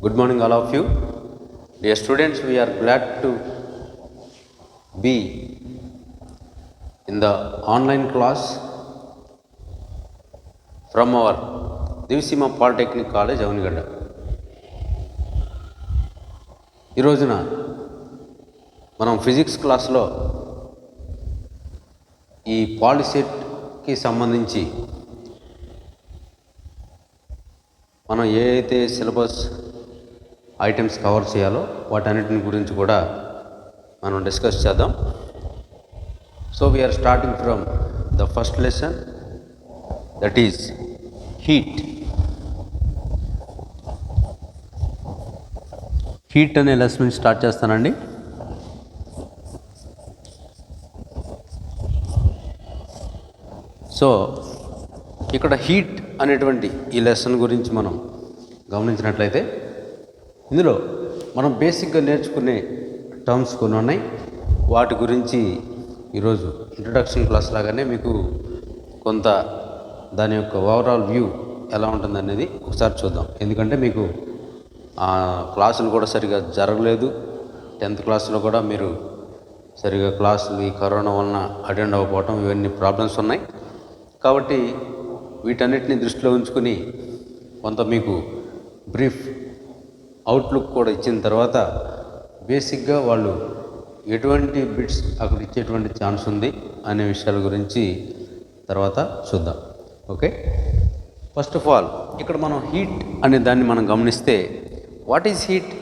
Good morning, all of you. Dear students, we are glad to be in the online class from our Divisima Polytechnic College, Avanigadda. ఈ రోజున మనం physics క్లాస్లో ఈ పాలిసెట్కి సంబంధించి మనం ఏ అయితే సిలబస్ ఐటమ్స్ కవర్ చేయాలో వాటన్నిటిని గురించి కూడా మనం డిస్కస్ చేద్దాం. So we're starting from the first lesson, that is heat. Heat అనే లెసన్ నుంచి స్టార్ట్ చేస్తానండి. సో ఇక్కడ హీట్ అనేటువంటి ఈ లెసన్ గురించి మనం గమనించినట్లయితే ఇందులో మనం బేసిక్గా నేర్చుకునే టర్మ్స్ కొన్ని ఉన్నాయి. వాటి గురించి ఈరోజు ఇంట్రడక్షన్ క్లాస్ లాగానే మీకు కొంత దాని యొక్క ఓవరాల్ వ్యూ ఎలా ఉంటుంది అనేది ఒకసారి చూద్దాం. ఎందుకంటే మీకు క్లాసులు కూడా సరిగా జరగలేదు. 10th క్లాస్లో కూడా మీరు సరిగా క్లాసులు ఈ కరోనా వలన అటెండ్ అవ్వకపోవటం ఇవన్నీ ప్రాబ్లమ్స్ ఉన్నాయి. కాబట్టి వీటన్నిటిని దృష్టిలో ఉంచుకుని కొంత మీకు బ్రీఫ్ అవుట్లుక్ కూడా ఇచ్చిన తర్వాత బేసిక్గా వాళ్ళు ఎటువంటి బిట్స్ అక్కడ ఇచ్చేటువంటి ఛాన్స్ ఉంది అనే విషయాల గురించి తర్వాత చూద్దాం. ఓకే, ఫస్ట్ ఆఫ్ ఆల్ ఇక్కడ మనం హీట్ అనే దాన్ని మనం గమనిస్తే, వాట్ ఈజ్ హీట్?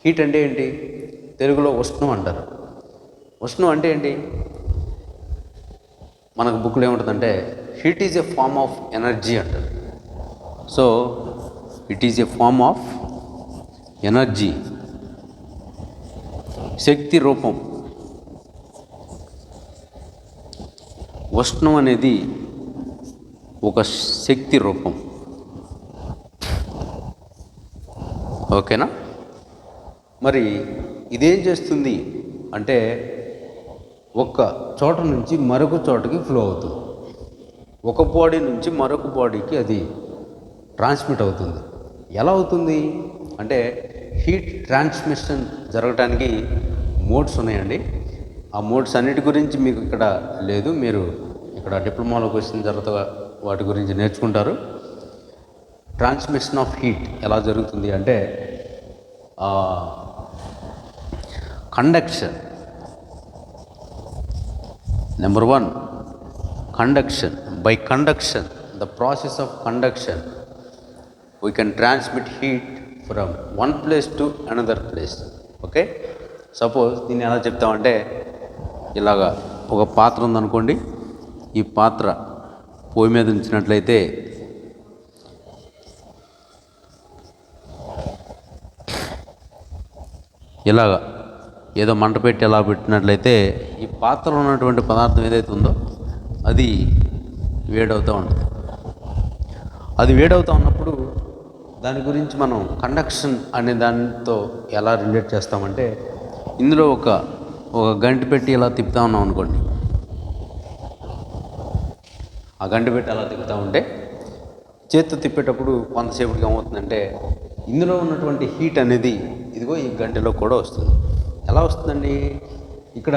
హీట్ అంటే ఏంటి? తెలుగులో ఉష్ణం అంటారు. ఉష్ణం అంటే ఏంటి? మనకు బుక్లో ఏముంటుందంటే heat is a form of energy అంటారు. So it is a form of energy, శక్తి రూపం. ఉష్ణం అనేది ఒక శక్తి రూపం. ఓకేనా? మరి ఇదేం చేస్తుంది అంటే ఒక చోట నుంచి మరొక చోటకి ఫ్లో అవుతుంది. ఒక బాడీ నుంచి మరొక బాడీకి అది ట్రాన్స్మిట్ అవుతుంది. ఎలా అవుతుంది అంటే హీట్ ట్రాన్స్మిషన్ జరగడానికి మోడ్స్ ఉన్నాయండి. ఆ మోడ్స్ అన్నిటి గురించి మీకు ఇక్కడ లేదు, మీరు ఇక్కడ డిప్లొమాలోకి వచ్చిన తర్వాత వాటి గురించి నేర్చుకుంటారు. ట్రాన్స్మిషన్ ఆఫ్ హీట్ ఎలా జరుగుతుంది అంటే conduction. Number 1, conduction. By conduction, the process of conduction, we can transmit heat from one place to another place. Okay, suppose దీన్ని ఎలా చెప్తామంటే ఇలాగా ఒక పాత్ర ఉందనుకోండి. ఈ పాత్ర పొయ్యి మీద ఉంచినట్లయితే ఇలాగా ఏదో మంట పెట్టి ఎలా పెట్టినట్లయితే ఈ పాత్రలో ఉన్నటువంటి పదార్థం ఏదైతే ఉందో అది వేడవుతూ ఉంటుంది. అది వేడవుతూ ఉన్నప్పుడు దాని గురించి మనం కండక్షన్ అనే దానితో ఎలా రిలేట్ చేస్తామంటే, ఇందులో ఒక గంటి పెట్టి ఇలా తిప్పుతా ఉన్నాం అనుకోండి. ఆ గంటి పెట్టి అలా తిప్పుతూ ఉంటే చేత్తో తిప్పేటప్పుడు కొంతసేపటికి ఏమవుతుందంటే ఇందులో ఉన్నటువంటి హీట్ అనేది ఇదిగో ఈ గంటలో కూడా వస్తుంది. ఎలా వస్తుందండి? ఇక్కడ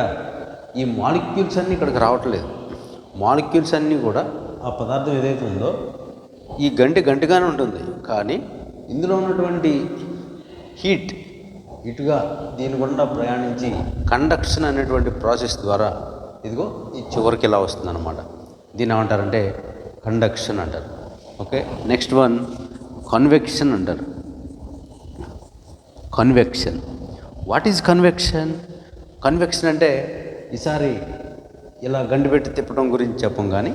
ఈ మాలిక్యూల్స్ అన్నీ ఇక్కడికి రావట్లేదు. మాలిక్యూల్స్ అన్నీ కూడా ఆ పదార్థం ఏదైతే ఉందో ఈ గంటిగానే ఉంటుంది. కానీ ఇందులో ఉన్నటువంటి హీట్ ఇటుగా దీని గుండా ప్రయాణించి కండక్షన్ అనేటువంటి ప్రాసెస్ ద్వారా ఇదిగో ఈ చివరికి ఇలా వస్తుంది అన్నమాట. దీన్ని ఏమంటారంటే కండక్షన్ అంటారు. ఓకే, నెక్స్ట్ వన్ కన్వెక్షన్ అంటారు. Convection. What is convection? Convection అంటే ఈసారి ఇలా గండి పెట్టి తిప్పడం గురించి చెప్పం, కానీ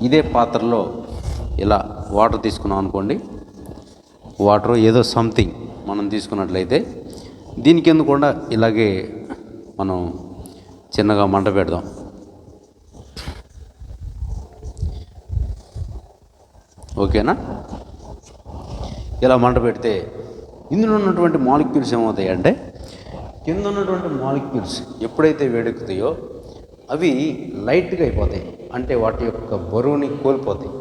ఇదే పాత్రలో ఇలా వాటర్ తీసుకున్నాం అనుకోండి. వాటర్ ఏదో సంథింగ్ మనం తీసుకున్నట్లయితే దీని కింద కూడా ఇలాగే మనం చిన్నగా మంట పెడదాం. ఓకేనా? ఇలా మంట పెడితే ఇందులో ఉన్నటువంటి మాలిక్యూల్స్ ఏమవుతాయి అంటే, కింద ఉన్నటువంటి మాలిక్యూల్స్ ఎప్పుడైతే వేడెక్కుతాయో అవి లైట్గా అయిపోతాయి. అంటే వాటి యొక్క బరువుని కోల్పోతాయి.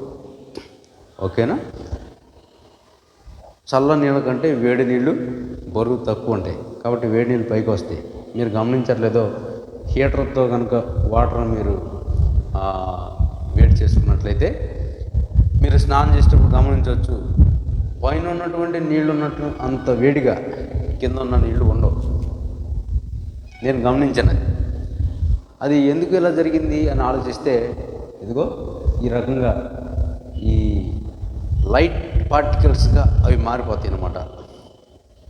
ఓకేనా? చల్ల నీళ్ళ కంటే వేడి నీళ్ళు బరువు తక్కువ ఉంటాయి, కాబట్టి వేడి నీళ్ళు పైకి వస్తాయి. మీరు గమనించట్లేదో, హీటర్తో కనుక వాటర్ మీరు వేడి చేసుకున్నట్లయితే మీరు స్నానం చేసేటప్పుడు గమనించవచ్చు, పైన ఉన్నటువంటి నీళ్ళు ఉన్నట్టు అంత వేడిగా కింద ఉన్న నీళ్లు ఉండవు. నేను గమనించాను. అది ఎందుకు ఇలా జరిగింది అని ఆలోచిస్తే, ఇదిగో ఈ రకంగా ఈ లైట్ పార్టికల్స్గా అవి మారిపోతాయి అన్నమాట.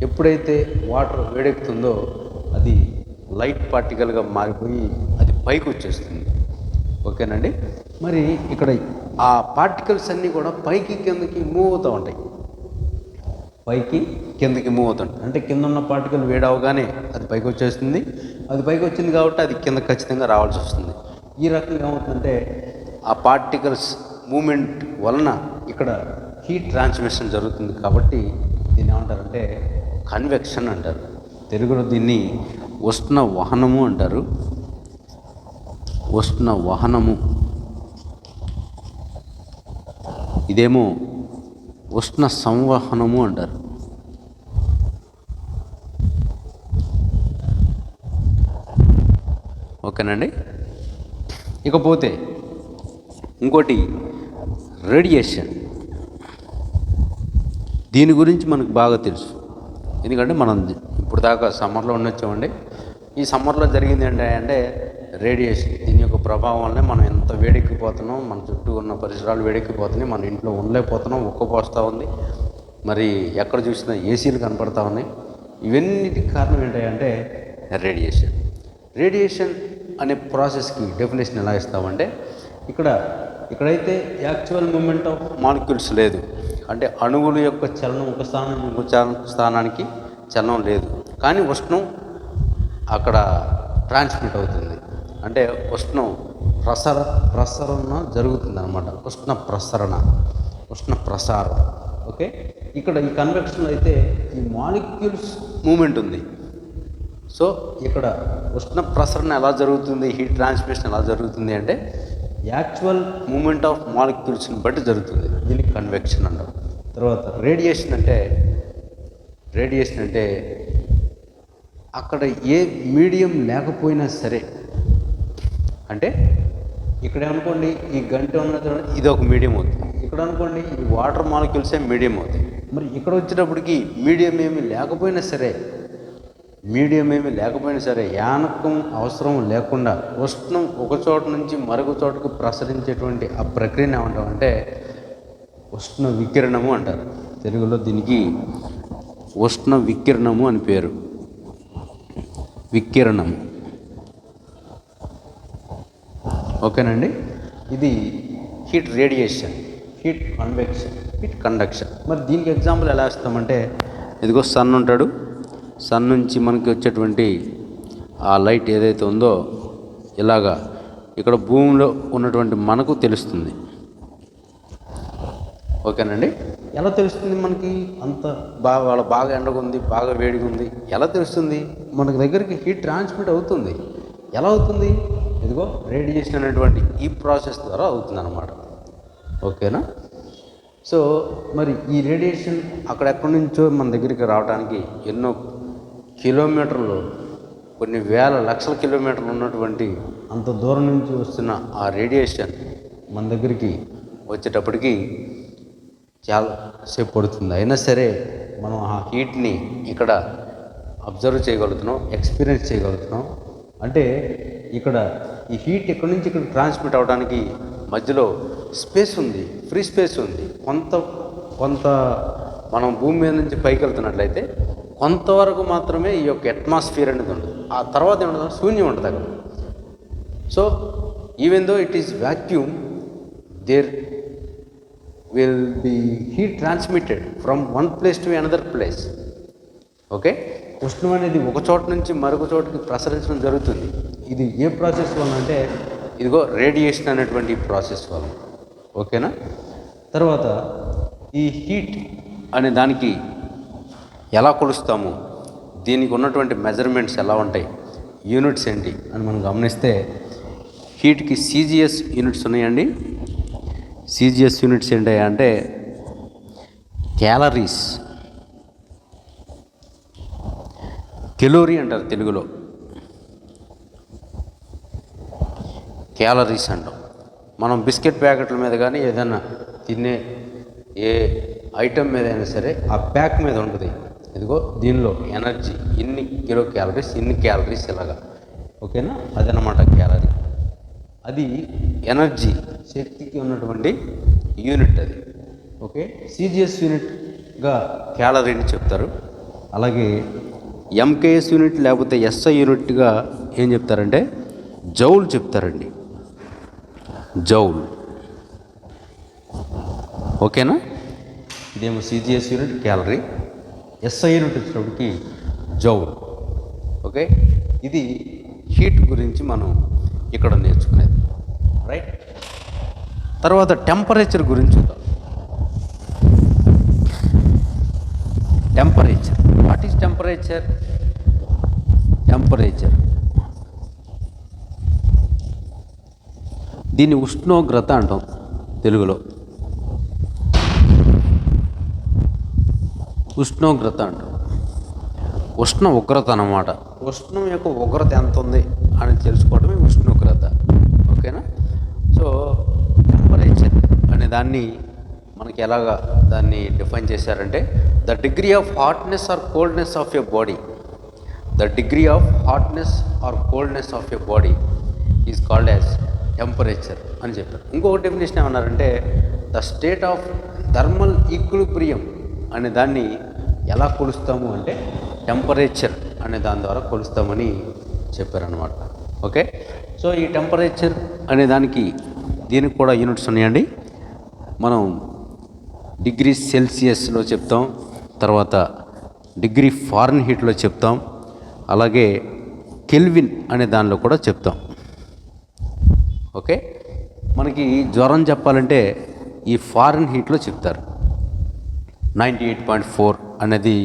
ఎప్పుడైతే వాటర్ వేడెక్కుతుందో అది లైట్ పార్టికల్గా మారిపోయి అది పైకి వచ్చేస్తుంది. ఓకేనండి. మరి ఇక్కడ ఆ పార్టికల్స్ అన్నీ కూడా పైకి కిందకి మూవ్ అవుతూ ఉంటాయి, పైకి కిందకి మూవ్ అవుతుంటాయి. అంటే కింద ఉన్న పార్టికల్ వేడవగానే అది పైకి వచ్చేస్తుంది. అది పైకి వచ్చింది కాబట్టి అది కింద ఖచ్చితంగా రావాల్సి వస్తుంది. ఈ రకంగా ఏమవుతుందంటే ఆ పార్టికల్స్ మూమెంట్ వలన ఇక్కడ హీట్ ట్రాన్స్మిషన్ జరుగుతుంది. కాబట్టి దీన్ని ఏమంటారంటే కన్వెక్షన్ అంటారు. తెలుగులో దీన్ని ఉష్ణ వహనము అంటారు. ఉష్ణ వహనము. ఇదేమో ఉష్ణ సంవహనము అంటారు. ఓకేనండి. ఇకపోతే ఇంకోటి రేడియేషన్. దీని గురించి మనకు బాగా తెలుసు, ఎందుకంటే మనం ఇప్పుడు దాకా సమ్మర్లో ఉండొచ్చామండి. ఈ సమ్మర్లో జరిగింది ఏంటంటే రేడియేషన్. దీని యొక్క ప్రభావం వల్లనే మనం ఎంత వేడెక్కిపోతున్నాం, మన చుట్టూ ఉన్న పరిసరాలు వేడెక్కిపోతున్నాయి, మన ఇంట్లో ఉండలేకపోతున్నాం, ఉక్కపోస్తూ ఉంది, మరి ఎక్కడ చూసినా ఏసీలు కనపడతా ఉన్నాయి. ఇవన్నిటికి కారణం ఏంటంటే రేడియేషన్. రేడియేషన్ అనే ప్రాసెస్కి డెఫినేషన్ ఎలా ఇస్తామంటే, ఇక్కడైతే యాక్చువల్ మూమెంట్ ఆఫ్ మాలిక్యూల్స్ లేదు, అంటే అణువుల యొక్క చలనం ఒక స్థానం నుంచి ఇంకో స్థానానికి చలనం లేదు, కానీ ఉష్ణం అక్కడ ట్రాన్స్మిట్ అవుతుంది. అంటే ఉష్ణం ప్రసరణ జరుగుతుంది అన్నమాట. ఉష్ణ ప్రసారం. ఓకే. ఇక్కడ ఈ కన్వెక్షన్ అయితే ఈ మాలిక్యూల్స్ మూమెంట్ ఉంది. సో ఇక్కడ ఉష్ణ ప్రసరణ ఎలా జరుగుతుంది, హీట్ ట్రాన్స్మిషన్ ఎలా జరుగుతుంది అంటే యాక్చువల్ మూమెంట్ ఆఫ్ మాలిక్యూల్స్ని బట్టి జరుగుతుంది. దీనికి కన్వెక్షన్ అంటారు. తర్వాత రేడియేషన్ అంటే అక్కడ ఏ మీడియం లేకపోయినా సరే, అంటే ఇక్కడ అనుకోండి ఈ గంట ఉన్నది, ఇది ఒక మీడియం అవుతుంది. ఇక్కడ అనుకోండి ఈ వాటర్ మాలిక్యూల్సే మీడియం అవుతాయి. మరి ఇక్కడ వచ్చేటప్పటికి మీడియం ఏమీ లేకపోయినా సరే యానకం అవసరం లేకుండా ఉష్ణం ఒక చోట నుంచి మరొక చోటకు ప్రసరించేటువంటి ఆ ప్రక్రియను ఏమంటామంటే ఉష్ణ వికిరణము అంటారు. తెలుగులో దీనికి ఉష్ణ వికిరణము అని పేరు. వికిరణము. ఓకేనండి. ఇది heat radiation, heat convection, heat conduction. మరి దీనికి ఎగ్జాంపుల్ ఎలా ఇస్తామంటే, ఇదిగో సన్ ఉంటాడు, సన్ నుంచి మనకి వచ్చేటువంటి ఆ లైట్ ఏదైతే ఉందో ఇలాగా ఇక్కడ భూమిలో ఉన్నటువంటి మనకు తెలుస్తుంది. ఓకేనండి. ఎలా తెలుస్తుంది మనకి? అంత బాగా ఎండగా ఉంది, బాగా వేడిగా ఉంది, ఎలా తెలుస్తుంది? మనకి దగ్గరికి హీట్ ట్రాన్స్మిట్ అవుతుంది. ఎలా అవుతుంది? ఇదిగో రేడియేషన్ అనేటువంటి ఈ ప్రాసెస్ ద్వారా అవుతుంది అన్నమాట. ఓకేనా? సో మరి ఈ రేడియేషన్ అక్కడెక్కడి నుంచో మన దగ్గరికి రావడానికి ఎన్నో కిలోమీటర్లు, కొన్ని వేల లక్షల కిలోమీటర్లు ఉన్నటువంటి అంత దూరం నుంచి వస్తున్న ఆ రేడియేషన్ మన దగ్గరికి వచ్చేటప్పటికి చాలా సేపు పడుతుంది. అయినా సరే మనం ఆ హీట్ని ఇక్కడ అబ్జర్వ్ చేయగలుగుతున్నాం, ఎక్స్పీరియన్స్ చేయగలుగుతున్నాం. అంటే ఇక్కడ ఈ హీట్ ఎక్కడి నుంచి ఇక్కడ ట్రాన్స్మిట్ అవ్వడానికి మధ్యలో స్పేస్ ఉంది, ఫ్రీ స్పేస్ ఉంది. కొంత మనం భూమి మీద నుంచి పైకి వెళ్తున్నట్లయితే కొంతవరకు మాత్రమే ఈ యొక్క అట్మాస్ఫియర్ అనేది ఉంటుంది. ఆ తర్వాత ఏమన్నా శూన్యం ఉంటుంది అక్కడ. So even though it is vacuum, there will be heat transmitted from one place to another place. Okay. ఉష్ణం అనేది ఒక చోట నుంచి మరొక చోటుకి ప్రసరించడం జరుగుతుంది. ఇది ఏ ప్రాసెస్ వల్ల అంటే ఇదిగో రేడియేషన్ అనేటువంటి ప్రాసెస్ వల్ల. ఓకేనా? తర్వాత ఈ హీట్ అనే దానికి ఎలా కొలుస్తాము, దీనికి ఉన్నటువంటి మెజర్మెంట్స్ ఎలా ఉంటాయి, యూనిట్స్ ఏంటి అని మనం గమనిస్తే హీట్కి CGS యూనిట్స్ ఉన్నాయండి. CGS యూనిట్స్ ఏంటి అంటే క్యాలరీస్ కెలోరీ అంటారు తెలుగులో, క్యాలరీస్ అంటాం. మనం బిస్కెట్ ప్యాకెట్ల మీద కానీ ఏదైనా తినే ఏ ఐటెం మీద అయినా సరే ఆ ప్యాక్ మీద ఉంటుంది, ఇదిగో దీనిలో ఎనర్జీ ఇన్ని కిలో క్యాలరీస్, ఇన్ని క్యాలరీస్ ఇలాగా, ఓకేనా, అదనమాట క్యాలరీ. అది ఎనర్జీ, శక్తికి ఉన్నటువంటి యూనిట్ అది, ఓకే. సిజిఎస్ యూనిట్గా క్యాలరీని చెప్తారు. అలాగే ఎంకేఎస్ యూనిట్ లేకపోతే ఎస్ఐ యూనిట్గా ఏం చెప్తారంటే జౌల్ చెప్తారండి, జౌల్, ఓకేనా. ఇదేమో CGS unit calorie, SI unit వచ్చినప్పటికి జౌల్, ఓకే. ఇది హీట్ గురించి మనం ఇక్కడ నేర్చుకునేది, రైట్. తర్వాత టెంపరేచర్ గురించి చూద్దాం. Temperature, what is temperature? Temperature దీన్ని ఉష్ణోగ్రత అంటాం తెలుగులో, ఉష్ణోగ్రత అంటాం. ఉష్ణ ఉగ్రత అన్నమాట. ఉష్ణం యొక్క ఉగ్రత ఎంత ఉంది అని తెలుసుకోవడమే ఉష్ణోగ్రత, ఓకేనా. సో టెంపరేచర్ అనే దాన్ని మనకి ఎలాగా దాన్ని డిఫైన్ చేశారంటే the degree of hotness or coldness of a body, the degree of hotness or coldness of a body is called as temperature అని చెప్పారు. ఇంకొక డెఫినేషన్ ఏమన్నారంటే the state of thermal equilibrium అనే దాన్ని ఎలా కొలుస్తాము అంటే టెంపరేచర్ అనే దాని ద్వారా కొలుస్తామని చెప్పారనమాట, ఓకే. సో ఈ టెంపరేచర్ అనే దానికి దీనికి కూడా యూనిట్స్ ఉన్నాయండి. మనం డిగ్రీ సెల్సియస్లో చెప్తాం, తర్వాత డిగ్రీ ఫారెన్హీట్లో చెప్తాం, అలాగే కెల్విన్ అనే దానిలో కూడా చెప్తాం, ఓకే. మనకి జ్వరం చెప్పాలంటే ఈ ఫారెన్హీట్లో చెప్తారు. 98.4 అనేది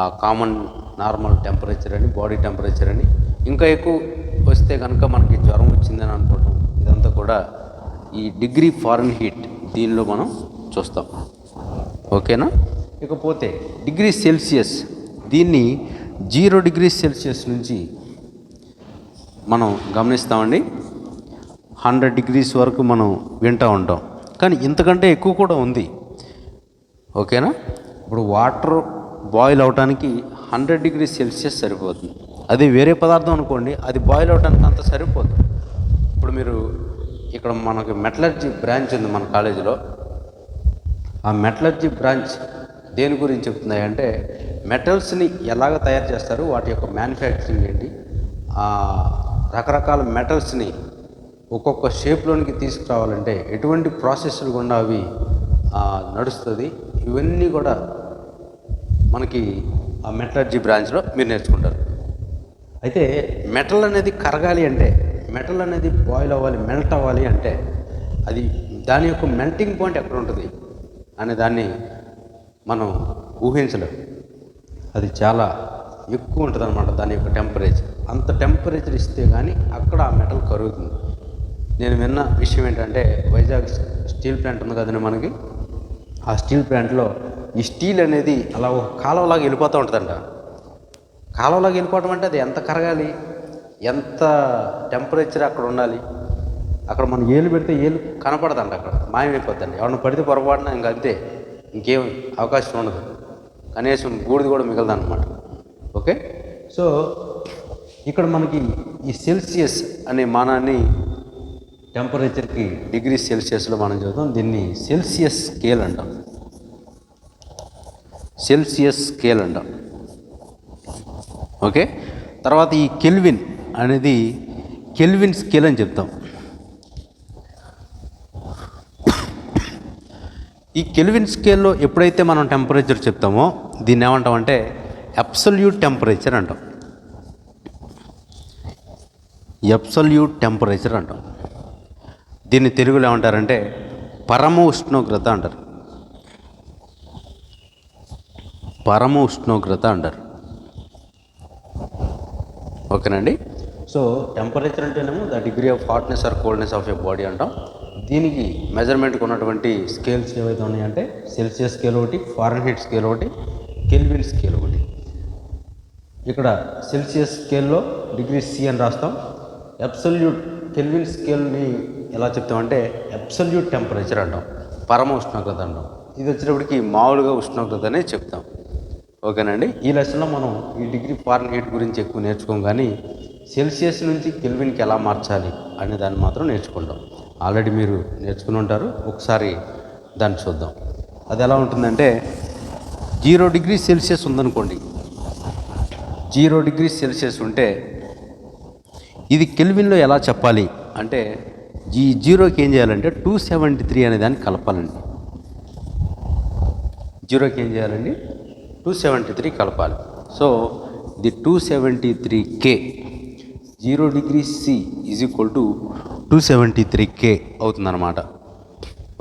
ఆ కామన్ నార్మల్ టెంపరేచర్ అని, బాడీ టెంపరేచర్ అని. ఇంకా ఎక్కువ వస్తే కనుక మనకి జ్వరం వచ్చిందని అనుకోవటం, ఇదంతా కూడా ఈ డిగ్రీ ఫారెన్హీట్ దీనిలో మనం చూస్తాం, ఓకేనా. ఇకపోతే డిగ్రీ సెల్సియస్, దీన్ని 0 డిగ్రీ సెల్సియస్ నుంచి మనం గమనిస్తామండి. 100 డిగ్రీస్ వరకు మనం వింటూ ఉంటాం, కానీ ఇంతకంటే ఎక్కువ కూడా ఉంది, ఓకేనా. ఇప్పుడు వాటర్ బాయిల్ అవడానికి 100 డిగ్రీ సెల్సియస్ సరిపోతుంది. అది వేరే పదార్థం అనుకోండి, అది బాయిల్ అవడానికి అంత సరిపోదు. ఇప్పుడు మీరు ఇక్కడ మనకి మెటలర్జీ బ్రాంచ్ ఉంది మన కాలేజీలో. ఆ మెటలర్జీ బ్రాంచ్ దేని గురించి చెప్తున్నాయి అంటే మెటల్స్ని ఎలాగ తయారు చేస్తారు, వాటి యొక్క మ్యానుఫ్యాక్చరింగ్ ఏంటి, రకరకాల మెటల్స్ని ఒక్కొక్క షేప్లోనికి తీసుకురావాలంటే ఎటువంటి ప్రాసెస్లు గుండా అవి నడుస్తుంది, ఇవన్నీ కూడా మనకి ఆ మెటలర్జీ బ్రాంచ్లో మీరు నేర్చుకుంటారు. అయితే మెటల్ అనేది కరగాలి అంటే, మెటల్ అనేది బాయిల్ అవ్వాలి, మెల్ట్ అవ్వాలి అంటే అది దాని యొక్క మెల్టింగ్ పాయింట్ ఎక్కడ ఉంటుంది అనే దాన్ని మనం ఊహించలేం. అది చాలా ఎక్కువ ఉంటుంది అన్నమాట దాని యొక్క టెంపరేచర్. అంత టెంపరేచర్ ఇస్తే కానీ అక్కడ ఆ మెటల్ కరుగుతుంది. నేను విన్న విషయం ఏంటంటే వైజాగ్ స్టీల్ ప్లాంట్ ఉంది కదండి మనకి, ఆ స్టీల్ ప్లాంట్లో ఈ స్టీల్ అనేది అలా ఒక కాలువలాగా వెళ్ళిపోతూ ఉంటుందంట. కాలువలాగా వెళ్ళిపోవడం అంటే అది ఎంత కరగాలి, ఎంత టెంపరేచర్ అక్కడ ఉండాలి. అక్కడ మనం ఏలు పెడితే ఏలు కనపడదండి, అక్కడ మాయమైపోద్దండి. ఎవరిని పడితే పొరపాటున ఇంక అంతే, ఇంకేం అవకాశం ఉండదు, కనీసం బూడిది కూడా మిగలదన్నమాట, ఓకే. సో ఇక్కడ మనకి ఈ సెల్సియస్ అనే మానాన్ని టెంపరేచర్కి డిగ్రీ సెల్సియస్లో మనం చదువుతాం. దీన్ని సెల్సియస్ స్కేల్ అంటాం, సెల్సియస్ స్కేల్ అంటాం, ఓకే. తర్వాత ఈ కెల్విన్ అనేది కెల్విన్ స్కేల్ అని చెప్తాం. ఈ కెల్విన్ స్కేల్లో ఎప్పుడైతే మనం టెంపరేచర్ చెప్తామో దీన్ని ఏమంటామంటే అబ్సల్యూట్ టెంపరేచర్ అంటాం, అబ్సల్యూట్ టెంపరేచర్ అంటాం. దీన్ని తెలుగులో ఏమంటారంటే పరమ ఉష్ణోగ్రత అంటారు, పరమ ఉష్ణోగ్రత అంటారు, ఓకేనండి. సో టెంపరేచర్ అంటేనేమో the degree of hotness or coldness of a body అంటాం. దీనికి మెజర్మెంట్కి ఉన్నటువంటి స్కేల్స్ ఏవైతే ఉన్నాయంటే సెల్సియస్ స్కేల్ ఒకటి, ఫారెన్హీట్ స్కేల్ ఒకటి, కెల్విన్ స్కేల్ ఒకటి. ఇక్కడ సెల్సియస్ స్కేల్లో డిగ్రీ సి అని రాస్తాం. అబ్సల్యూట్ కెల్విన్ స్కేల్ని ఎలా చెప్తామంటే అబ్సల్యూట్ టెంపరేచర్ అంటాం, పరమ ఉష్ణోగ్రత అంటాం. ఇది వచ్చేటప్పటికి మామూలుగా ఉష్ణోగ్రత అనే చెప్తాం. ఓకేనండి. ఈ లెసన్లో మనం ఈ డిగ్రీ ఫారెన్హీట్ గురించి ఎక్కువ నేర్చుకోం, కానీ సెల్సియస్ నుంచి కెల్విన్కి ఎలా మార్చాలి అనే దాన్ని మాత్రం నేర్చుకుంటాం. ఆల్రెడీ మీరు నేర్చుకుని ఉంటారు, ఒకసారి దాన్ని చూద్దాం. అది ఎలా ఉంటుందంటే 0 డిగ్రీ సెల్సియస్ ఉందనుకోండి, 0 డిగ్రీ సెల్సియస్ ఉంటే ఇది కెల్విన్లో ఎలా చెప్పాలి అంటే ఈ 0కి ఏం చేయాలంటే 273 అనే దాన్ని కలపాలండి. 0కి ఏం చేయాలండి, 273 కలపాలి. So the 273K 0 degree C is equal to 273K అవుతుందన్నమాట.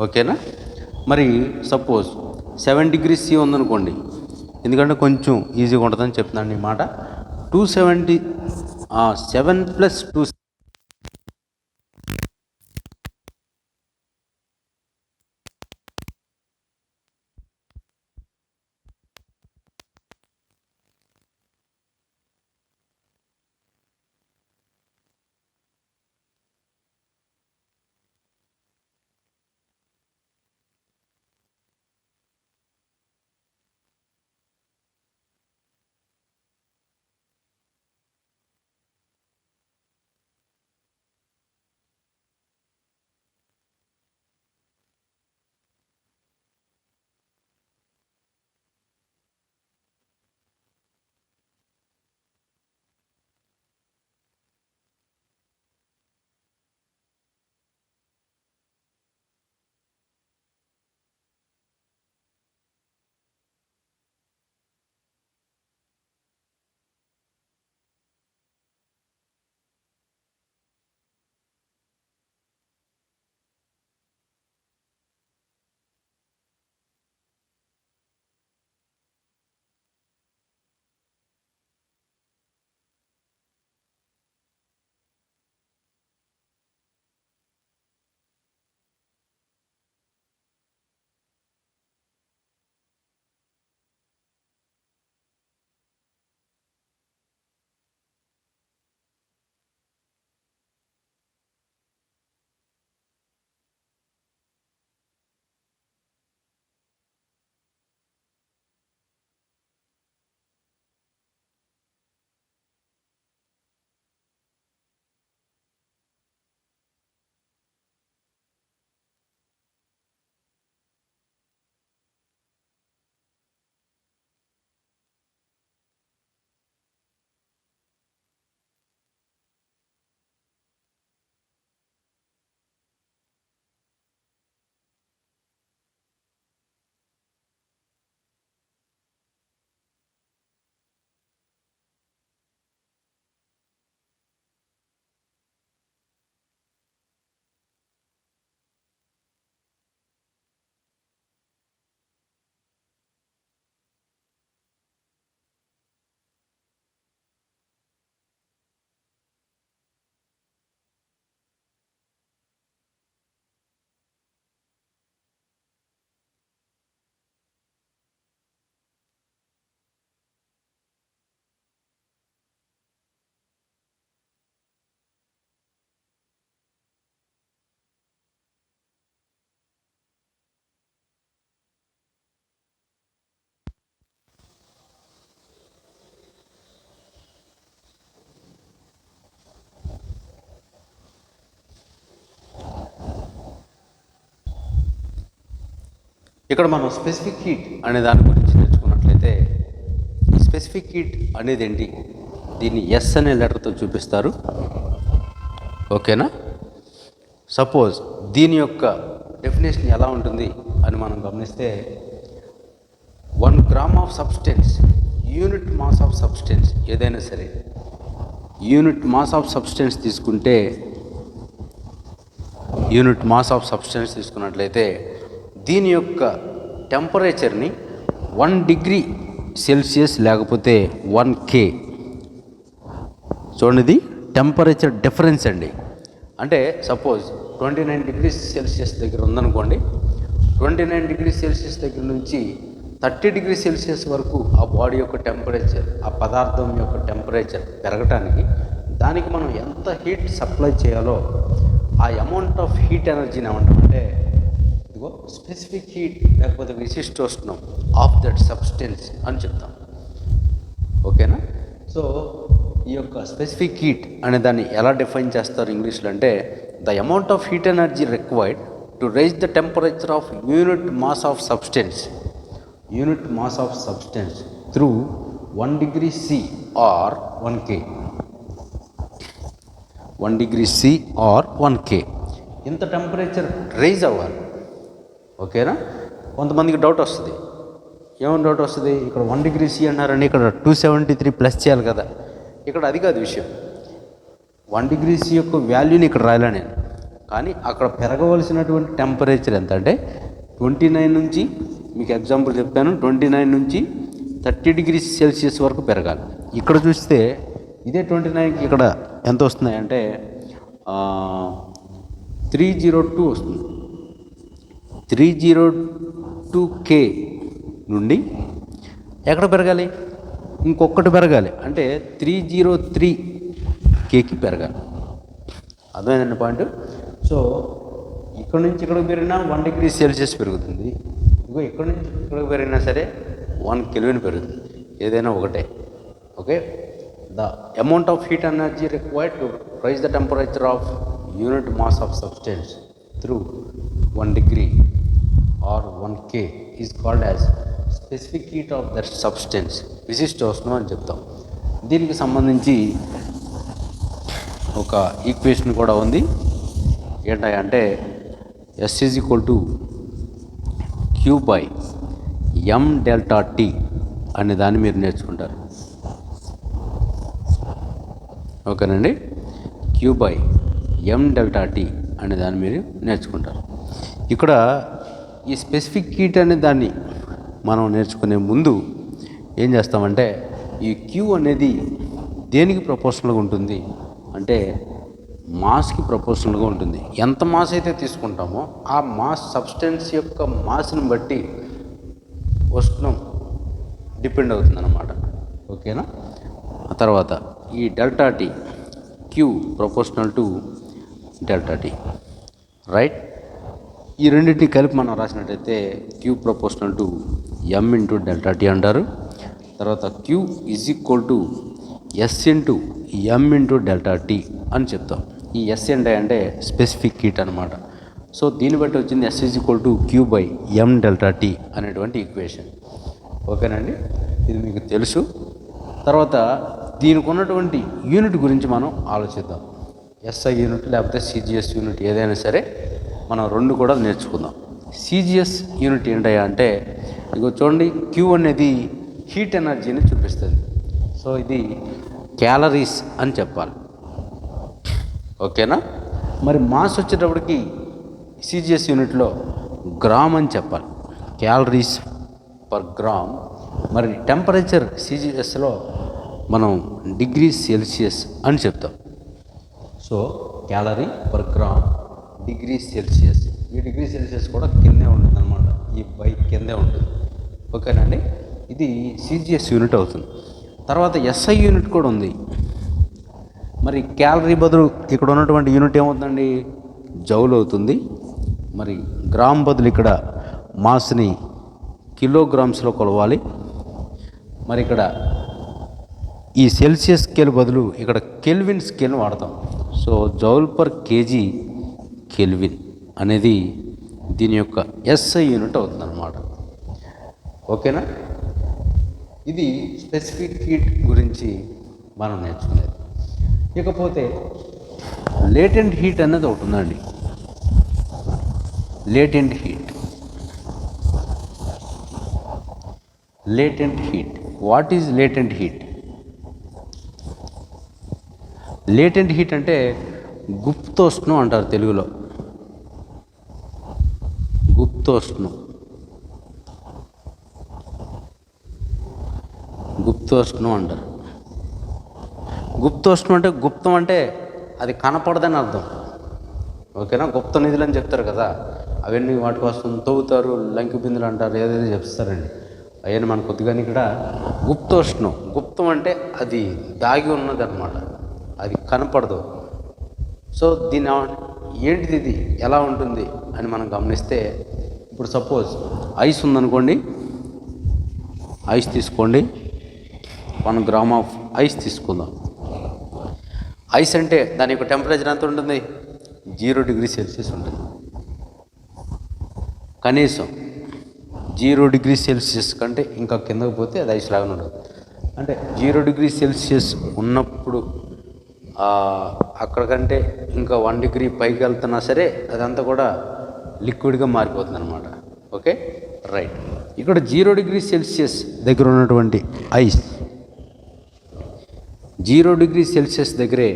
ఓకేనా. మరి సపోజ్ 7 డిగ్రీ సి ఉందనుకోండి, ఎందుకంటే కొంచెం ఈజీగా ఉంటుందని చెప్తున్నాను ఈ మాట. 270 7 + 2 ఇక్కడ మనం స్పెసిఫిక్ హీట్ అనే దాని గురించి నేర్చుకున్నట్లయితే ఈ స్పెసిఫిక్ హీట్ అనేది ఏంటి, దీన్ని ఎస్ అనే లెటర్తో చూపిస్తారు. ఓకేనా. సపోజ్ దీని యొక్క డెఫినేషన్ ఎలా ఉంటుంది అని మనం గమనిస్తే 1 gram of substance, unit mass of substance ఏదైనా సరే యూనిట్ మాస్ ఆఫ్ సబ్స్టెన్స్ తీసుకున్నట్లయితే దీని యొక్క టెంపరేచర్ని 1 డిగ్రీ సెల్సియస్ లేకపోతే 1K, చూడండి టెంపరేచర్ డిఫరెన్స్ అండి. అంటే సపోజ్ 29 డిగ్రీ సెల్సియస్ దగ్గర ఉందనుకోండి, 29 డిగ్రీ సెల్సియస్ దగ్గర నుంచి 30 degrees Celsius వరకు ఆ బాడీ యొక్క టెంపరేచర్, ఆ పదార్థం యొక్క టెంపరేచర్ పెరగటానికి దానికి మనం ఎంత హీట్ సప్లై చేయాలో ఆ అమౌంట్ ఆఫ్ హీట్ ఎనర్జీని ఏమంటామంటే ఇదిగో స్పెసిఫిక్ హీట్ లేకపోతే విశిష్టోష్ణం ఆఫ్ దట్ సబ్స్టెన్స్ అని చెప్తాం. ఓకేనా? సో ఈ యొక్క స్పెసిఫిక్ హీట్ అనే దాన్ని ఎలా డిఫైన్ చేస్తారు ఇంగ్లీష్లో అంటే the amount of heat energy required to raise the temperature of unit mass of substance through 1 degree C or 1 K. 1 degree C or 1 K ఇంత టెంపరేచర్ రైజ్ అవ్వాలి. ఓకేనా? కొంతమందికి డౌట్ వస్తుంది. ఏమైనా డౌట్ వస్తుంది, ఇక్కడ 1 degree C అన్నారని ఇక్కడ 273 ప్లస్ చేయాలి కదా. ఇక్కడ అది కాదు విషయం. 1 degree C యొక్క వాల్యూని ఇక్కడ రాయలే నేను, కానీ అక్కడ పెరగవలసినటువంటి టెంపరేచర్ ఎంత అంటే 29 నుంచి, మీకు ఎగ్జాంపుల్ చెప్తాను, 29 నుంచి 30 degrees Celsius వరకు పెరగాలి. ఇక్కడ చూస్తే ఇదే 29కి ఇక్కడ ఎంత వస్తుంది అంటే 302 వస్తుంది. 302K నుండి ఎక్కడ పెరగాలి, ఇంకొకటి పెరగాలి అంటే 303Kకి పెరగాలి. అర్థమైందండి పాయింట్. సో ఇక్కడ నుంచి ఇక్కడికి పెరిగినా 1 degree Celsius పెరుగుతుంది. ఇంకో ఇక్కడ నుంచి ఇక్కడికి పెరిగినా సరే 1 Kelvin పెరుగుతుంది. ఏదైనా ఒకటే. Okay, the amount of heat energy required to raise the temperature of unit mass of substance through 1 degree or 1 K is called as specific heat of that substance, విశిష్టోష్ణం అని చెప్తాం. దీనికి సంబంధించి ఒక ఈక్వేషన్ కూడా ఉంది. ఏంటంటే S = Q/m∆T అనే దాన్ని మీరు నేర్చుకుంటారు. ఓకేనండి, Q/m∆T అనే దాన్ని మీరు నేర్చుకుంటారు. ఇక్కడ ఈ స్పెసిఫిక్ హీట్ అనే దాన్ని మనం నేర్చుకునే ముందు ఏం చేస్తామంటే ఈ Q అనేది దేనికి ప్రపోర్షనల్గా ఉంటుంది అంటే మాస్కి ప్రపోర్షనల్గా ఉంటుంది. ఎంత మాస్ అయితే తీసుకుంటామో ఆ మాస్ సబ్స్టెన్స్ యొక్క మాస్ని బట్టి ఉష్ణం డిపెండ్ అవుతుంది అన్నమాట. ఓకేనా? ఆ తర్వాత ఈ ∆T, Q proportional to ∆T, right? ఈ రెండింటిని కలిపి మనం రాసినట్టయితే Q proportional to m ∆T అంటారు. తర్వాత Q = S m ∆T అని చెప్తాం. ఈ S అంటే స్పెసిఫిక్ హీట్ అనమాట. సో దీన్ని బట్టి వచ్చింది S = Q/m∆T అనేటువంటి ఈక్వేషన్. ఓకేనండి, ఇది మీకు తెలుసు. తర్వాత దీనికి ఉన్నటువంటి యూనిట్ గురించి మనం ఆలోచిద్దాం. SI యూనిట్ లేకపోతే CGS యూనిట్ ఏదైనా సరే మనం రెండు కూడా నేర్చుకుందాం. CGS యూనిట్ ఏంటయ్యా అంటే ఇగో చూడండి, Q అనేది హీట్ ఎనర్జీని చూపిస్తుంది. సో ఇది క్యాలరీస్ అని చెప్పాలి. ఓకేనా? మరి మాస్ వచ్చేటప్పటికి CGS యూనిట్లో గ్రామ్ అని చెప్పాలి, క్యాలరీస్ పర్ గ్రామ్. మరి టెంపరేచర్ CGSలో మనం డిగ్రీ సెల్సియస్ అని చెప్తాం. So calorie per gram degree Celsius. ఈ డిగ్రీ సెల్సియస్ కూడా కిందే ఉంటుంది అనమాట, ఈ బైక్ కిందే ఉంటుంది. ఓకేనండి, ఇది CGS యూనిట్ అవుతుంది. తర్వాత SI యూనిట్ కూడా ఉంది. మరి క్యాలరీ బదులు ఇక్కడ ఉన్నటువంటి యూనిట్ ఏమవుతుందండి, జౌల్ అవుతుంది. మరి గ్రామ్ బదులు ఇక్కడ మాస్ని కిలోగ్రామ్స్లో కొలవాలి. మరి ఇక్కడ ఈ సెల్సియస్ స్కేల్ బదులు ఇక్కడ కెల్విన్ స్కేల్ వాడతాం. So joule per KG kelvin అనేది దీని యొక్క SI యూనిట్ అవుతుంది అన్నమాట. ఓకేనా? ఇది స్పెసిఫిక్ హీట్ గురించి మనం నేర్చుకునేది. ఇకపోతే లేటెంట్ హీట్ అనేది ఒకటి ఉందండి. Latent heat what is latent heat? Latent heat అంటే గుప్తోష్ణం అంటారు తెలుగులో. గుప్తోష్ణం అంటారు. గుప్తోష్ణం అంటే గుప్తం అంటే అది కనపడదని అర్థం. ఓకేనా? గుప్త నిధులు అని చెప్తారు కదా, అవన్నీ వాటి కోసం తవ్వుతారు, లంకి బిందులు అంటారు, ఏదైతే చెప్తారండి. అవన్నీ మనకు కొద్దిగాని ఇక్కడ గుప్తోష్ణం. గుప్తం అంటే అది దాగి ఉన్నది అనమాట, అది కనపడదు. సో దీని ఏంటిది, ఇది ఎలా ఉంటుంది అని మనం గమనిస్తే, ఇప్పుడు సపోజ్ ఐస్ ఉందనుకోండి, ఐస్ తీసుకోండి, 1 గ్రామ్ ఆఫ్ ఐస్ తీసుకుందాం. ఐస్ అంటే దాని యొక్క టెంపరేచర్ ఎంత ఉంటుంది? 0 డిగ్రీ సెల్సియస్ ఉంటుంది. కనీసం 0 డిగ్రీ సెల్సియస్ కంటే ఇంకా కిందకు పోతే అది ఐస్ లాగానే ఉంటుంది. అంటే 0 డిగ్రీ సెల్సియస్ ఉన్నప్పుడు అక్కడికంటే ఇంకా 1 డిగ్రీ పైకి వెళ్తున్నా సరే అదంతా కూడా లిక్విడ్గా మారిపోతుంది అనమాట. Okay, right. ఇక్కడ 0 డిగ్రీ సెల్సియస్ దగ్గర ఉన్నటువంటి ఐస్ 0 డిగ్రీ సెల్సియస్ దగ్గరే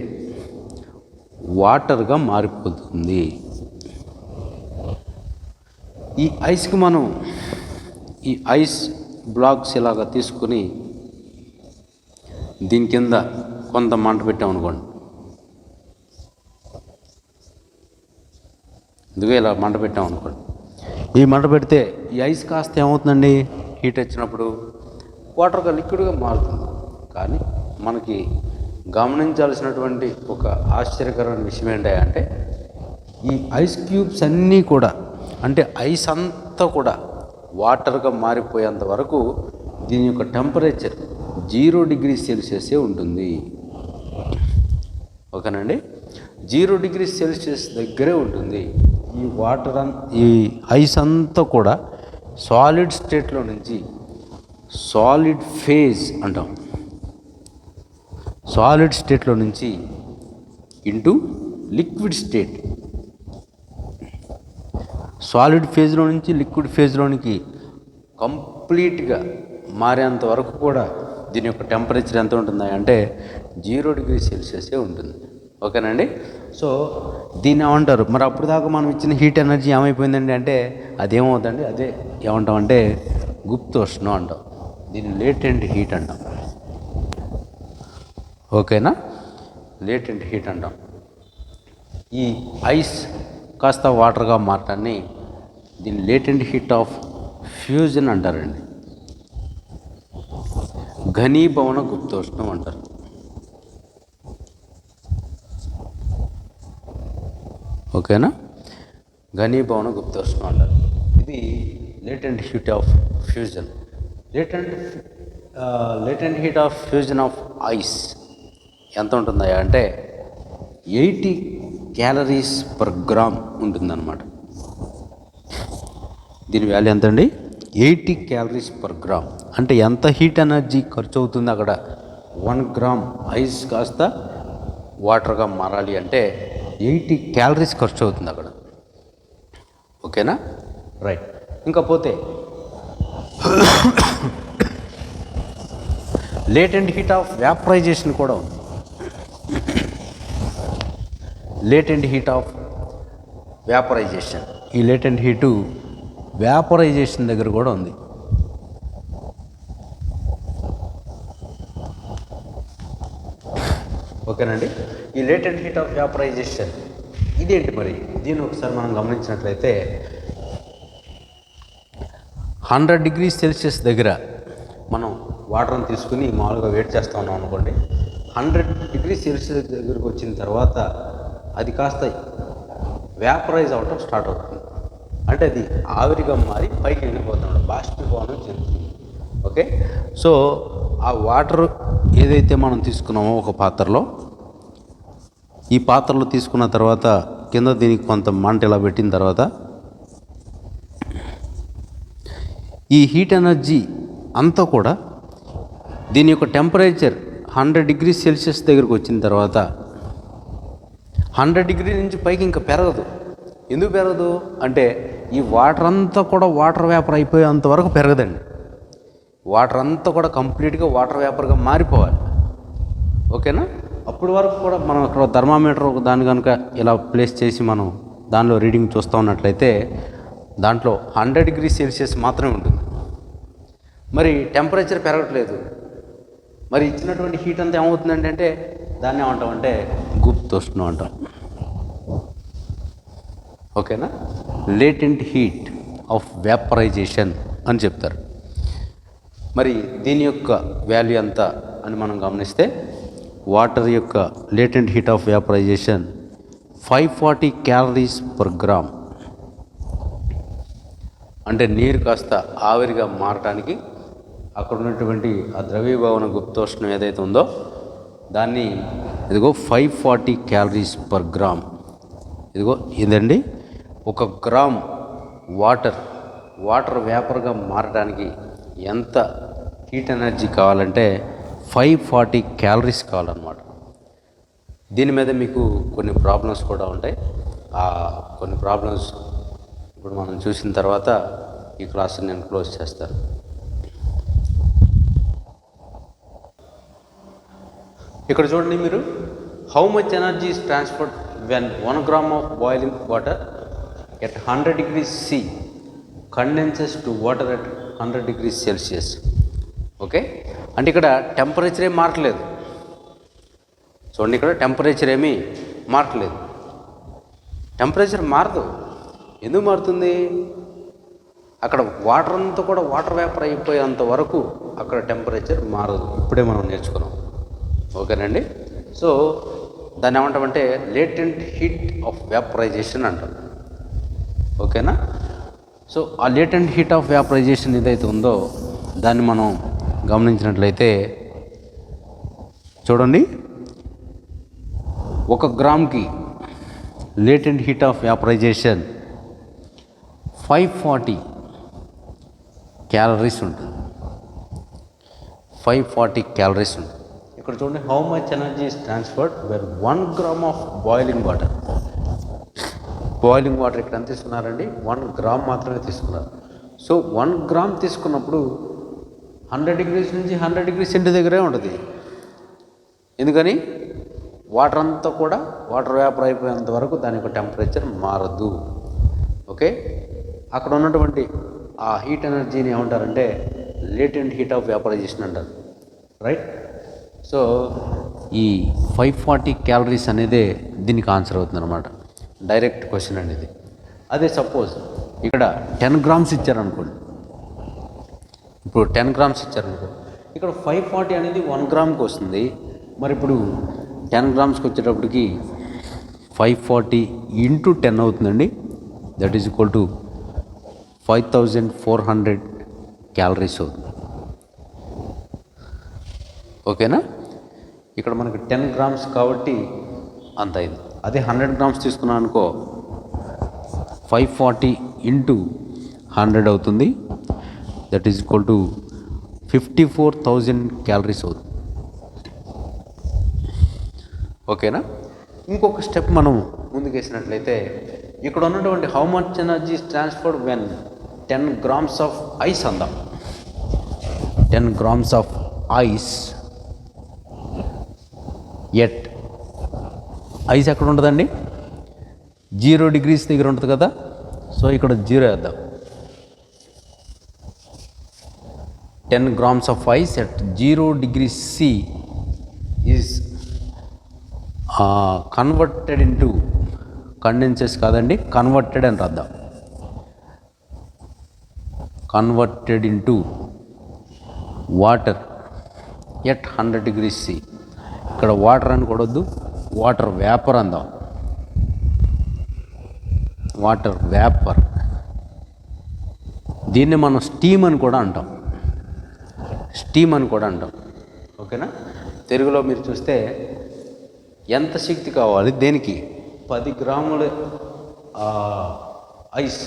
వాటర్గా మారిపోతుంది. ఈ ఐస్కి మనం ఈ ఐస్ బ్లాక్స్ ఇలాగా తీసుకుని దీని కింద కొంత మంట పెట్టామనుకోండి, ఎందుకు ఇలా మంట పెట్టామనుకోండి, ఈ మంట పెడితే ఈ ఐస్ కాస్త ఏమవుతుందండి, హీట్ వచ్చినప్పుడు వాటర్గా లిక్విడ్గా మారుతుంది. కానీ మనకి గమనించాల్సినటువంటి ఒక ఆశ్చర్యకరమైన విషయం ఏంటంటే, ఈ ఐస్ క్యూబ్స్ అన్నీ కూడా, అంటే ఐస్ అంతా కూడా వాటర్గా మారిపోయేంత వరకు దీని యొక్క టెంపరేచర్ 0 డిగ్రీ సెల్సియసే ఉంటుంది. ఓకేనండి, 0 డిగ్రీ సెల్సియస్ దగ్గరే ఉంటుంది. ఈ వాటర్ ఈ ఐస్ అంతా కూడా సాలిడ్ స్టేట్లో నుంచి సాలిడ్ ఫేజ్ అంటాం, సాలిడ్ స్టేట్లో నుంచి ఇంటూ లిక్విడ్ స్టేట్, సాలిడ్ ఫేజ్లో నుంచి లిక్విడ్ ఫేజ్లోనికి కంప్లీట్గా మారేంత వరకు కూడా దీని యొక్క టెంపరేచర్ ఎంత ఉంటుంది అంటే 0 డిగ్రీ సెల్సియసే ఉంటుంది. ఓకేనండి, సో దీన్ని ఏమంటారు, మరి అప్పుడు దాకా మనం ఇచ్చిన హీట్ ఎనర్జీ ఏమైపోయిందండి అంటే అదేమవుతుందండి, అదే ఏమంటామంటే గుప్తోష్ణం అంటాం, దీన్ని లేటెంట్ హీట్ అంటాం. ఓకేనా, లేటెంట్ హీట్ అంటాం. ఈ ఐస్ కాస్త వాటర్గా మారటాన్ని దీన్ని లేటెంట్ హీట్ ఆఫ్ ఫ్యూజన్ అంటారండి, ఘనీభవన గుప్తోష్ణం అంటారు. ఓకేనా, ఘనీభవన గుప్తోష్ణం అంటారు. ఇది latent heat of fusion. Latent heat of fusion of ice ఎంత ఉంటుందా అంటే 80 క్యాలరీస్ పర్ గ్రామ్ ఉంటుందన్నమాట. దీని వాల్యూ ఎంత అండి? 80 క్యాలరీస్ పర్ గ్రామ్. అంటే ఎంత హీట్ ఎనర్జీ ఖర్చు అవుతుంది అక్కడ? 1 గ్రామ్ ఐస్ కాస్త వాటర్గా మారాలి అంటే 80 క్యాలరీస్ ఖర్చు అవుతుంది అక్కడ. ఓకేనా, రైట్. ఇంకా పోతే లేటెంట్ హీట్ ఆఫ్ వ్యాపరైజేషన్ కూడా ఉంది. లేటెంట్ హీట్ ఆఫ్ వ్యాపరైజేషన్, ఈ లేటెంట్ హీటు వ్యాపరైజేషన్ దగ్గర కూడా ఉంది. ఓకేనండి, ఈ లేటెంట్ హీట్ ఆఫ్ వ్యాపరైజేషన్ ఇదేంటి మరి? దీన్ని ఒకసారి మనం గమనించినట్లయితే 100 డిగ్రీ సెల్సియస్ దగ్గర మనం వాటర్ని తీసుకుని మామూలుగా వేడి చేస్తూ ఉన్నాం అనుకోండి. 100 డిగ్రీ సెల్సియస్ దగ్గరకు వచ్చిన తర్వాత అది కాస్త వ్యాపరైజ్ అవ్వటం స్టార్ట్ అవుతుంది. అంటే అది ఆవిరిగా మారి పైకి వెళ్ళిపోతున్నాడు, బాష్పీభవనం చెందుతుంది. ఓకే, సో ఆ వాటర్ ఏదైతే మనం తీసుకున్నామో ఒక పాత్రలో, ఈ పాత్రలో తీసుకున్న తర్వాత కింద దీనికి కొంత మంట ఇలా పెట్టిన తర్వాత ఈ హీట్ ఎనర్జీ అంతా కూడా దీని యొక్క టెంపరేచర్ 100 డిగ్రీ సెల్సియస్ దగ్గరకు వచ్చిన తర్వాత 100 డిగ్రీ నుంచి పైకి ఇంకా పెరగదు. ఎందుకు పెరగదు అంటే ఈ వాటర్ అంతా కూడా వాటర్ వేపర్ అయిపోయేంత వరకు పెరగదండి. వాటర్ అంతా కూడా కంప్లీట్గా వాటర్ వేపర్గా మారిపోవాలి. ఓకేనా, అప్పటి వరకు కూడా మనం అక్కడ థర్మామీటర్ దాన్ని కనుక ఇలా ప్లేస్ చేసి మనం దానిలో రీడింగ్ చూస్తూ ఉన్నట్లయితే దాంట్లో 100 డిగ్రీ సెల్సియస్ మాత్రమే ఉంటుంది. మరి టెంపరేచర్ పెరగట్లేదు. మరి ఇచ్చినటువంటి హీట్ అంతా ఏమవుతుందండి అంటే దాన్ని ఏమంటామంటే గుప్తోష్ణం అంటాం. ఓకేనా, లేటెంట్ హీట్ ఆఫ్ వ్యాపరైజేషన్ అని చెప్తారు. మరి దీని యొక్క వాల్యూ ఎంత అని మనం గమనిస్తే వాటర్ యొక్క latent heat of vaporization 540 calories per gram. అంటే నీరు కాస్త ఆవిరిగా మారటానికి అక్కడ ఉన్నటువంటి ఆ ద్రవీభవన గుప్తోష్ణం ఏదైతే ఉందో దాన్ని ఇదిగో 540 క్యాలరీస్ పర్ గ్రామ్. ఇదిగో ఇదండి, 1 గ్రామ్ వాటర్ వేపర్గా మారడానికి ఎంత హీట్ ఎనర్జీ కావాలంటే 540 క్యాలరీస్ కావాలన్నమాట. దీని మీద మీకు కొన్ని ప్రాబ్లమ్స్ కూడా ఉంటాయి. ఆ కొన్ని ప్రాబ్లమ్స్ ఇప్పుడు మనం చూసిన తర్వాత ఈ క్లాస్ని నేను క్లోజ్ చేస్తాను. ఇక్కడ చూడండి మీరు, how much energy is transferred when 1 gram of boiling water at 100 degrees C condenses to water at 100 degrees Celsius. Okay, అంటే ఇక్కడ టెంపరేచర్ ఏం మారట్లేదు. చూడండి, ఇక్కడ టెంపరేచర్ ఏమీ మారట్లేదు. టెంపరేచర్ మారదు. ఎందుకు మారుతుంది? అక్కడ వాటర్ అంతా కూడా వాటర్ వేపర్ అయిపోయేంత వరకు అక్కడ టెంపరేచర్ మారదు. ఇప్పుడే మనం నేర్చుకున్నాం. ఓకేనండి. సో దాన్ని ఏమంటామంటే లేటెంట్ హీట్ ఆఫ్ వేపరైజేషన్ అంటాం. ఓకేనా. సో ఆ లేటెంట్ హీట్ ఆఫ్ వేపరైజేషన్ ఏదైతే ఉందో దాన్ని మనం గమనించినట్లయితే చూడండి, 1 గ్రామ్కి latent heat of vaporization 540 calories ఉంటుంది. 540 క్యాలరీస్ ఉంటుంది. ఇక్కడ చూడండి, how much energy is transferred where 1 gram of boiling water. Boiling water ఇక్కడ ఎంత తీసుకున్నారండి? 1 గ్రామ్ మాత్రమే తీసుకున్నారు. సో 1 గ్రామ్ తీసుకున్నప్పుడు 100 degrees నుంచి 100 degrees సెంటి దగ్గరే ఉంటుంది. ఎందుకని? వాటర్ అంతా కూడా వాటర్ వేపర్ అయిపోయేంత వరకు దాని యొక్క టెంపరేచర్ మారదు. ఓకే, అక్కడ ఉన్నటువంటి ఆ హీట్ ఎనర్జీని ఏమంటారంటే లేటెంట్ హీట్ ఆఫ్ వేపరైజేషన్ అంటారు. రైట్. సో ఈ 540 క్యాలరీస్ అనేదే దీనికి ఆన్సర్ అవుతుంది అనమాట. డైరెక్ట్ క్వశ్చన్ అండి ఇది. అదే సపోజ్ ఇక్కడ 10 గ్రామ్స్ ఇచ్చారనుకోండి. ఇప్పుడు 10 గ్రామ్స్ ఇచ్చారనుకో, ఇక్కడ 540 అనేది 1 గ్రామ్కి వస్తుంది. మరి ఇప్పుడు 10 గ్రామ్స్కి వచ్చేటప్పటికి 540 ఇంటూ 10 అవుతుందండి. That is equal to 5400 calories అవుతుంది. ఓకేనా. ఇక్కడ మనకి 10 గ్రామ్స్ కాబట్టి అంత అయింది. అదే 100 గ్రామ్స్ తీసుకున్నాం అనుకో, 540 ఇంటూ 100 అవుతుంది. That is equal to 54,000 calories అవుతుంది. ఓకేనా. ఇంకొక స్టెప్ మనం ముందుకేసినట్లయితే ఇక్కడ ఉన్నటువంటి how much energy is transferred when 10 grams of ice అందాం. 10 grams of ice at ice ఎక్కడ ఉంటుందండి? 0 degrees దగ్గర ఉంటుంది కదా. సో ఇక్కడ 0 వేద్దాం. 10 grams of ice at 0 degrees C is converted into condenses కాదండి, కన్వర్టెడ్ అని రాద్దాం. Converted into water at 100 degrees C. ఇక్కడ వాటర్ అని కూడొద్దు, వాటర్ వేపర్ అందాం. వాటర్ వేపర్, దీన్ని మనం స్టీమ్ అని కూడా అంటాం. స్టీమ్ అని కూడా అంటాం. ఓకేనా. తెలుగులో మీరు చూస్తే ఎంత శక్తి కావాలి దేనికి? 10 గ్రాముల ఐస్.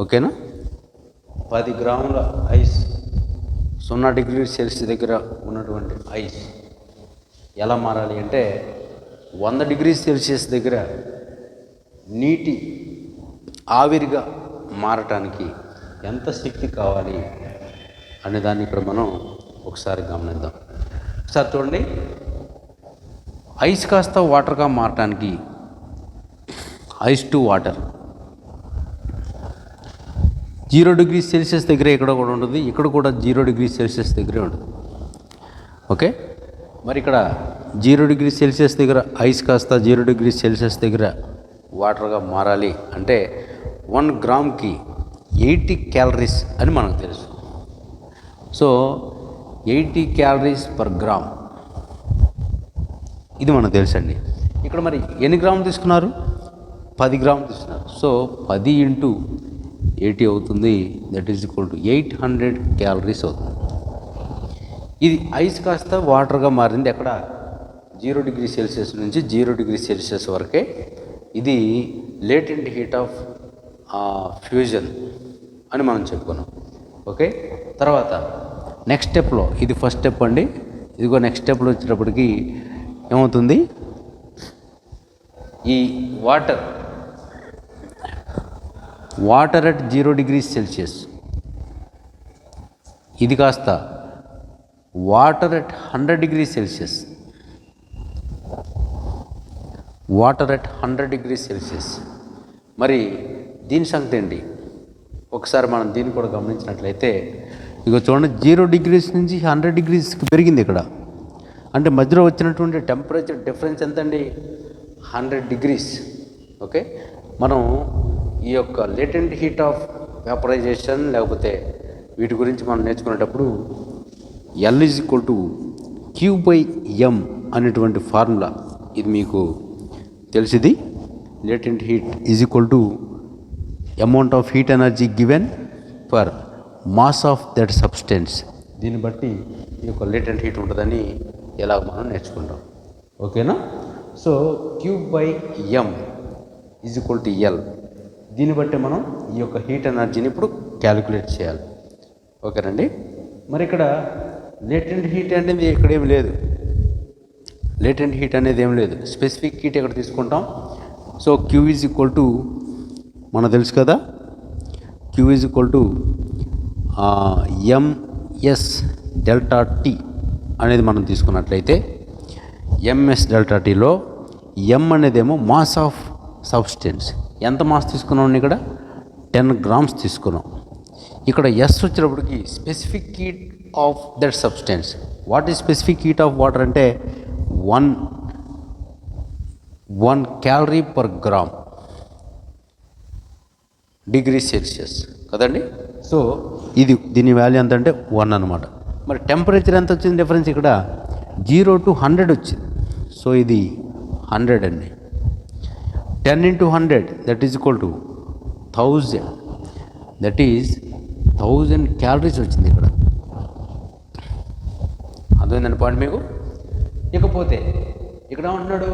ఓకేనా. 10 గ్రాముల ఐస్ 0 degrees Celsius దగ్గర ఉన్నటువంటి ఐస్ ఎలా మారాలి అంటే 100 degrees Celsius దగ్గర నీటి ఆవిరిగా మారటానికి ఎంత శక్తి కావాలి అనే దాన్ని ఇక్కడ మనం ఒకసారి గమనిద్దాం. ఒకసారి చూడండి, ఐస్ కాస్త వాటర్గా మారటానికి ice to water 0 degrees Celsius దగ్గర ఇక్కడ కూడా ఉంటుంది, ఇక్కడ కూడా 0 degrees Celsius దగ్గరే ఉంటుంది. ఓకే. మరి ఇక్కడ 0 degrees Celsius దగ్గర ఐస్ కాస్త 0 degrees Celsius దగ్గర వాటర్గా మారాలి అంటే 1 గ్రామ్కి 80 క్యాలరీస్ అని మనకు తెలుసు. సో 80 క్యాలరీస్ పర్ గ్రామ్, ఇది మనకు తెలుసండి. ఇక్కడ మరి ఎన్ని గ్రాములు తీసుకున్నారు? 10 గ్రాములు తీసుకున్నారు. సో 10 ఇంటూ 80 అవుతుంది, that is equal to 800 calories అవుతుంది. ఇది ఐస్ కాస్త వాటర్గా మారింది ఎక్కడ? 0 డిగ్రీ సెల్సియస్ నుంచి 0 డిగ్రీ సెల్సియస్ వరకే. ఇది లేటెంట్ హీట్ ఆఫ్ ఫ్యూజన్ అని మనం చెప్పుకున్నాం. ఓకే, తర్వాత నెక్స్ట్ స్టెప్లో, ఇది ఫస్ట్ స్టెప్ అండి. ఇదిగో నెక్స్ట్ స్టెప్లో వచ్చేటప్పటికి ఏమవుతుంది? ఈ వాటర్ అట్ 0 డిగ్రీ సెల్సియస్, ఇది కాస్త water at 100 degree Celsius, water at 100 degree Celsius. మరి దీని సంగతి ఏంటి? ఒకసారి మనం దీన్ని కూడా గమనించినట్లయితే, ఇక చూడండి 0 డిగ్రీస్ నుంచి 100 డిగ్రీస్కి పెరిగింది ఇక్కడ. అంటే మధ్యలో వచ్చినటువంటి టెంపరేచర్ డిఫరెన్స్ ఎంతండి? 100 డిగ్రీస్. ఓకే, మనం ఈ యొక్క లేటెంట్ హీట్ ఆఫ్ వేపరైజేషన్ లేకపోతే వీటి గురించి మనం నేర్చుకునేటప్పుడు L is equal to Q/M అనేటువంటి ఫార్ములా, ఇది మీకు తెలిసింది. Latent heat is equal to amount of heat energy given per mass of that substance. దీన్ని బట్టి ఈ యొక్క లేటెంట్ హీట్ ఉంటుందని ఎలా మనం నేర్చుకుంటాం. ఓకేనా? So Q/M is equal to L. దీన్ని బట్టి మనం ఈ యొక్క హీట్ ఎనర్జీని ఇప్పుడు క్యాలిక్యులేట్ చేయాలి. ఓకేనండి. మరి ఇక్కడ లేటెంట్ హీట్ అనేది ఇక్కడ ఏమి లేదు, లేటెంట్ హీట్ అనేది ఏం లేదు, స్పెసిఫిక్ హీట్ ఇక్కడ తీసుకుంటాం. So Q is equal to మనకు తెలుసు కదా, Q is equal to MS delta T అనేది మనం తీసుకున్నట్లయితే, MS డెల్టా Tలో M అనేదేమో మాస్ ఆఫ్ సబ్స్టెన్స్. ఎంత మాస్ తీసుకున్నాం? ఇక్కడ 10 గ్రామ్స్ తీసుకున్నాం. ఇక్కడ S వచ్చేటప్పటికి specific heat of that substance. What is specific heat of water అంటే 1 calorie per gram degree Celsius కదండి. సో ఇది దీని వాల్యూ ఎంత అంటే 1 అనమాట. మరి టెంపరేచర్ ఎంత వచ్చింది డిఫరెన్స్? ఇక్కడ 0 to 100 వచ్చింది. సో ఇది 100 అండి. 10 into 100 that is equal to 1000, that is 1000 calories వచ్చింది ఇక్కడ. అర్థమైందండి పాయింట్ మీకు? ఇకపోతే ఇక్కడ ఏమంటున్నాడు?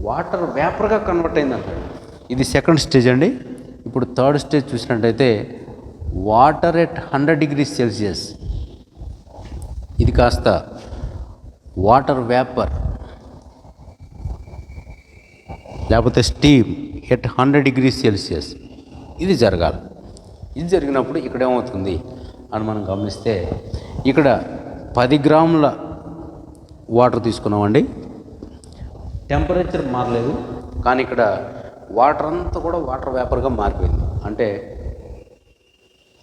వాటర్ వేపర్గా కన్వర్ట్ అయింది అంటాడు. ఇది సెకండ్ స్టేజ్ అండి. ఇప్పుడు థర్డ్ స్టేజ్ చూసినట్టయితే వాటర్ ఎట్ 100 డిగ్రీ సెల్సియస్, ఇది కాస్త వాటర్ వేపర్ లేకపోతే స్టీమ్ ఎట్ 100 డిగ్రీ సెల్సియస్, ఇది జరగాలి. ఇది జరిగినప్పుడు ఇక్కడ ఏమవుతుంది అని మనం గమనిస్తే, ఇక్కడ 10 గ్రాముల వాటర్ తీసుకున్నామండి. టెంపరేచర్ మారలేదు, కానీ ఇక్కడ వాటర్ అంతా కూడా వాటర్ వేపర్గా మారిపోయింది. అంటే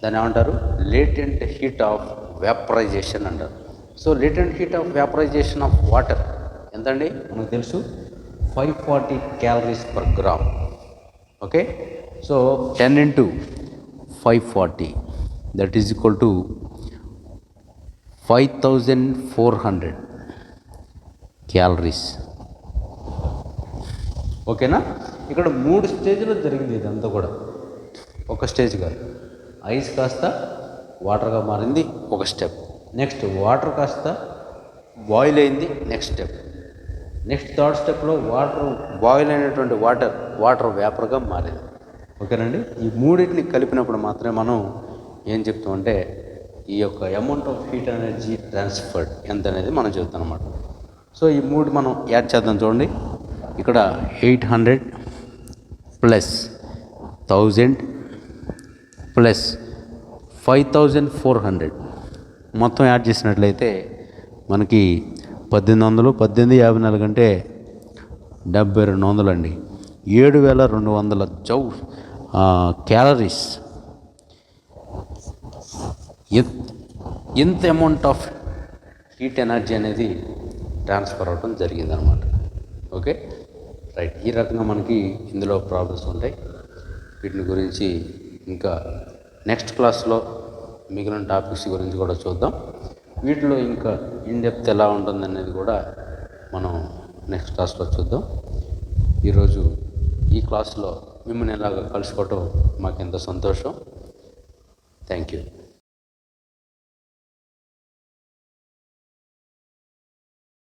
దాన్ని ఏమంటారు? లేటెంట్ హీట్ ఆఫ్ వేపరైజేషన్ అంటారు. So latent heat of vaporisation of water ఎంతండి? మనకు తెలుసు 540 calories per gram. Okay, so 10 into 540 that is equal to 5400 calories. ఓకేనా? ఇక్కడ 3 స్టేజ్లో జరిగింది ఇదంతా కూడా, ఒక స్టేజ్ కాదు. ఐస్ కాస్త వాటర్గా మారింది, ఒక స్టెప్. నెక్స్ట్ వాటర్ కాస్త బాయిల్ అయింది, నెక్స్ట్ స్టెప్. నెక్స్ట్ థర్డ్ స్టెప్లో వాటర్ బాయిల్ అయినటువంటి వాటర్ వేపర్గా మారింది. ఓకేనండి. ఈ మూడింటిని కలిపినప్పుడు మాత్రమే మనం ఏం చెప్తామంటే ఈ యొక్క amount of heat energy transferred ఎంత అనేది మనం చెప్తాం అన్నమాట. సో ఈ మూడు మనం యాడ్ చేద్దాం. చూడండి, ఇక్కడ 800 ప్లస్ 1000 ప్లస్ 5400 మొత్తం యాడ్ చేసినట్లయితే మనకి 1800, 1854 అంటే 7200 అండి. 7200 క్యాలరీస్. ఎంత అమౌంట్ ఆఫ్ హీట్ ఎనర్జీ అనేది ట్రాన్స్ఫర్ అవ్వడం జరిగిందనమాట. Okay, right. ఈ రకంగా మనకి ఇందులో ప్రాబ్లమ్స్ ఉంటాయి. వీటిని గురించి ఇంకా నెక్స్ట్ క్లాస్లో మిగిలిన టాపిక్స్ గురించి కూడా చూద్దాం. వీటిలో ఇంకా ఇన్డెప్త్ ఎలా ఉంటుందనేది కూడా మనం నెక్స్ట్ క్లాస్లో చూద్దాం. ఈరోజు ఈ క్లాస్లో మిమ్మల్ని ఇలాగ కలుసుకోవటం మాకెంతో సంతోషం. Thank you.